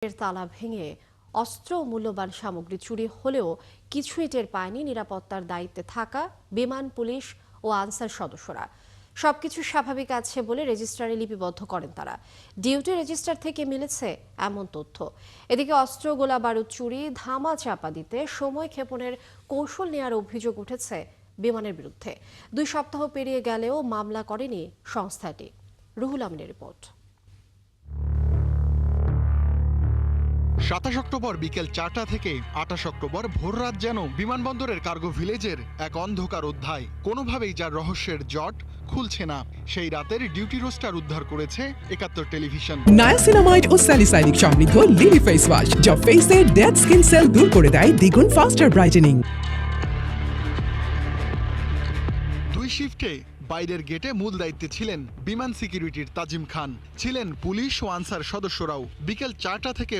এর তালা ভেঙে অস্ত্র ও মূল্যবান সামগ্রী চুরি হলেও কিছুই টের পায়নি নিরাপত্তার দায়িত্বে থাকা বিমান পুলিশ ও আনসার সদস্যরা। সবকিছু স্বাভাবিক আছে বলে রেজিস্ট্রারে লিপিবদ্ধ করেন তারা। ডিউটি রেজিস্টার থেকে মিলেছে এমন তথ্য। এদিকে অস্ত্র গোলা বারুদ চুরি ধামা চাপা দিতে সময় ক্ষেপণের কৌশল নেওয়ার অভিযোগ উঠেছে বিমানের বিরুদ্ধে। 2 সপ্তাহ পেরিয়ে গেলেও মামলা করেনি সংস্থাটি। রুহুল আমিনের রিপোর্ট। 27 অক্টোবর বিকেল 4টা থেকে 28 অক্টোবর ভোররাত যেন বিমানবন্দরের কার্গো ভিলেজের এক অন্ধকার অধ্যায়। কোনোভাবেই যার রহস্যের জট খুলছে না। সেই রাতের ডিউটি রোস্টার উদ্ধার করেছে 71 টেলিভিশন। নায়াসিনামাইড ও স্যালিসাইলিক সমৃদ্ধ লিলি ফেস ওয়াশ যা ফেসের ডেড স্কিন সেল দূর করে দেয় দ্বিগুণ ফাস্টার ব্রাইটেনিং। 2 শিফটে বাইরের গেটে মূল দায়িত্বে ছিলেন বিমান সিকিউরিটির তাজিম খান, ছিলেন পুলিশ ও আনসার সদস্যরাও। বিকেল 4টা থেকে